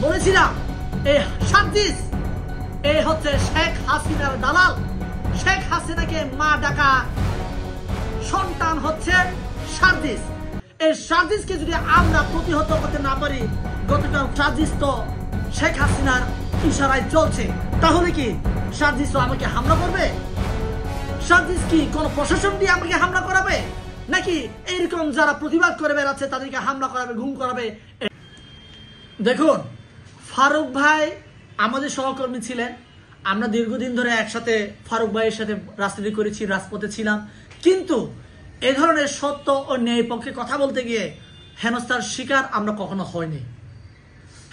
বলেছিলাম এই সার্জিস এই হচ্ছে শেখ হাসিনার দালাল। শেখ হাসিনাকে মা ডাকা সন্তান হচ্ছে সার্জিস। এই সার্জিসকে যদি আমরা প্রতিহত করতে না পারি, গতকাল সার্জিস তো শেখ হাসিনার ইশারায় চলছে, তাহলে কি সার্জিস আমাকে হামলা করবে? সার্জিস কি কোন প্রশাসন দিয়ে আমাকে হামলা করাবে, নাকি এইরকম যারা প্রতিবাদ করে বেড়াচ্ছে তাদেরকে হামলা করাবে, গুম করাবে? দেখুন, ফারুক ভাই আমাদের সহকর্মী ছিলেন। আমরা দীর্ঘদিন ধরে একসাথে ফারুক ভাইয়ের সাথে রাজনীতি করেছি, রাজপথে ছিলাম। কিন্তু এ ধরনের সত্য ও ন্যায় পক্ষে কথা বলতে গিয়ে হেনস্থার শিকার আমরা কখনো হইনি।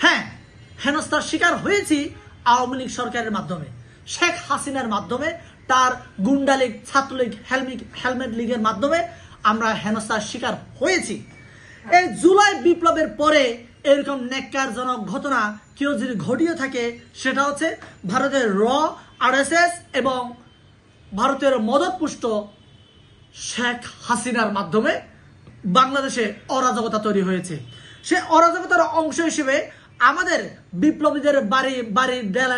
হ্যাঁ, হেনস্থার শিকার হয়েছি আওয়ামী লীগ সরকারের মাধ্যমে, শেখ হাসিনার মাধ্যমে, তার গুন্ডা লীগ, ছাত্রলীগ, হেলমেট লীগের মাধ্যমে আমরা হেনস্থার শিকার হয়েছি। এই জুলাই বিপ্লবের পরে এরকম ন্যাক্কারজনক ঘটনা কেউ যদি ঘটিয়ে থাকে, সেটা হচ্ছে ভারতের RSS এবং ভারতের মদতপুষ্ট শেখ হাসিনার মাধ্যমে বাংলাদেশে অরাজকতা তৈরি হয়েছে। সে অরাজকতার অংশ হিসেবে আমাদের বিপ্লবীদের বাড়ি বাড়ি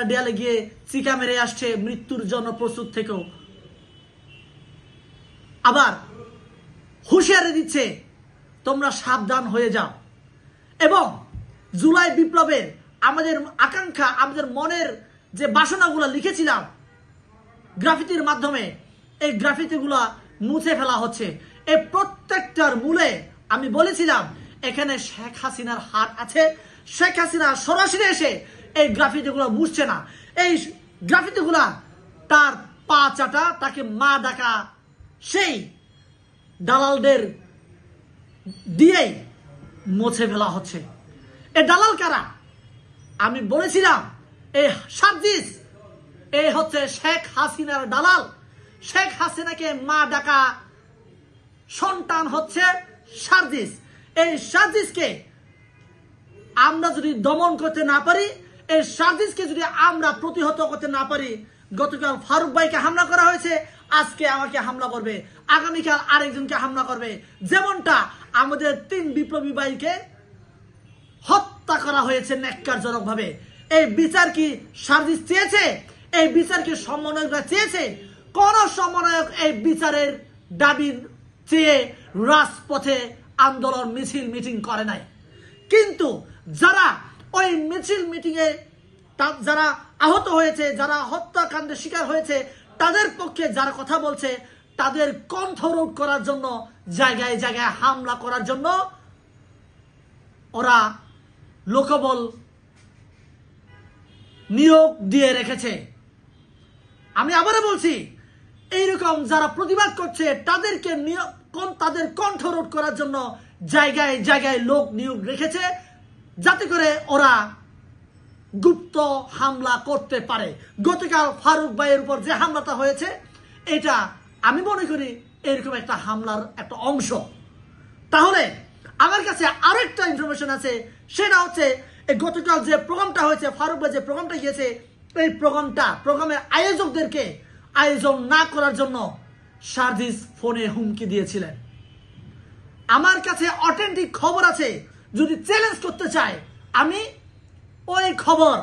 দেয়ালে গিয়ে চিকা মেরে আসছে, মৃত্যুর জন্য প্রস্তুত থেকেও আবার হুঁশিয়ারি দিচ্ছে তোমরা সাবধান হয়ে যাও। এবং জুলাই বিপ্লবের আমাদের আকাঙ্ক্ষা, আমাদের মনের যে বাসনাগুলো লিখেছিলাম গ্রাফিতির মাধ্যমে, এই গ্রাফিতিগুলা মুছে ফেলা হচ্ছে। এই প্রত্যেকটার মূলে আমি বলেছিলাম এখানে শেখ হাসিনার হাত আছে। শেখ হাসিনা সরাসরি এসে এই গ্রাফিতিগুলো মুছছে না, এই গ্রাফিতিগুলা তার পা চাটা, তাকে মা ডাকা সেই দালালদের দিয়েই মুছে ফেলা হচ্ছে। এই দালাল কারা? আমি বলেছিলাম এই সার্জিস এই হচ্ছে শেখ হাসিনার দালাল। শেখ হাসিনাকে মা ডাকা সন্তান হচ্ছে সার্জিস। এই সার্জিসকে আমরা যদি দমন করতে না পারি, এই সার্জিসকে যদি আমরা প্রতিহত করতে না পারি, গতকাল ফারুক ভাইকে হামলা করা হয়েছে, আজকে আমাকে হামলা করবে, আগামীকাল আরেকজনকে হামলা করবে। যেমনটা আমাদের 3 বিপ্লবী ভাইকে হত্যা করা হয়েছে ন্যাক্কারজনক ভাবে। এই বিচার কি সার্জিস চেয়েছে? এই বিচার কি সমন্বয়করা চেয়েছে? কোন সমন্বয়ক এই বিচারের দাবি চেয়ে রাজপথে আন্দোলন, মিছিল, মিটিং করে নাই। কিন্তু যারা ওই মিছিল মিটিংয়ে যারা আহত হয়েছে, যারা হত্যাকাণ্ডের শিকার হয়েছে, তাদের পক্ষে যারা কথা বলছে, তাদের কণ্ঠরোধ করার জন্য, জায়গায় জায়গায় হামলা করার জন্য ওরা লোকবল নিয়োগ দিয়ে রেখেছে। আমি আবারও বলছি, এইরকম যারা প্রতিবাদ করছে তাদেরকে তাদের কণ্ঠরোধ করার জন্য জায়গায় জায়গায় লোক নিয়োগ রেখেছে, যাতে করে ওরা গুপ্ত হামলা করতে পারে। গতকাল ফারুক ভাইয়ের উপর যে হামলাটা হয়েছে, এটা আমি মনে করি এরকম একটা হামলার একটা অংশ। তাহলে আমার কাছে আরেকটা ইনফরমেশন আছে, সেটা হচ্ছে এই গতকাল যে প্রোগ্রামটা হয়েছে, ফারুক ভাই যে প্রোগ্রামটা গিয়েছে, এই প্রোগ্রামের আয়োজকদেরকে আয়োজন না করার জন্য সার্জিস ফোনে হুমকি দিয়েছিলেন। আমার কাছে অথেন্টিক খবর আছে, যদি চ্যালেঞ্জ করতে চায় আমি ওই খবর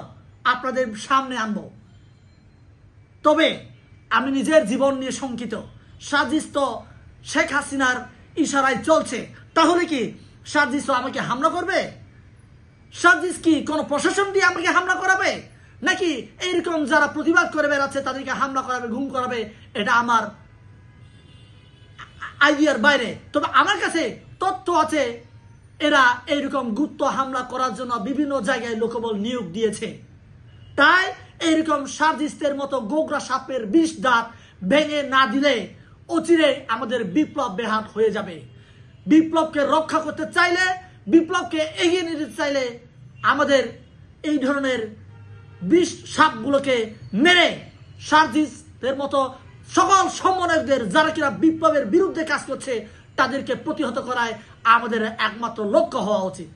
আপনাদের সামনে আনবো। তবে আমি নিজের জীবন নিয়ে শঙ্কিত। সার্জিস তো শেখ হাসিনার ইশারায় চলছে, তাহলে কি সার্জিস আমাকে হামলা করবে? সার্জিস কি কোন প্রশাসন দিয়ে আমাকে হামলা করাবে, নাকি এইরকম যারা প্রতিবাদ করে বেড়াচ্ছে তাদেরকে হামলা করাবে, গুম করাবে? এটা আমার আইডিয়ার বাইরে। তবে আমার কাছে তথ্য আছে, এরা এইরকম গুপ্ত হামলা করার জন্য বিভিন্ন জায়গায় লোকবল নিয়োগ দিয়েছে। তাই এইরকম সার্জিসের মতো গোগরা সাপের 20 দাঁত ভেঙে না দিলে অচিরে আমাদের বিপ্লব বেহাত হয়ে যাবে। বিপ্লবকে রক্ষা করতে চাইলে, বিপ্লবকে এগিয়ে নিতে চাইলে আমাদের এই ধরনের 20 সাপগুলোকে মেরে সার্জিসের মতো সকল সমন্বয়কদের, যারা কিনা বিপ্লবের বিরুদ্ধে কাজ করছে, তাদেরকে প্রতিহত করায় আমাদের একমাত্র লক্ষ্য হওয়া উচিত।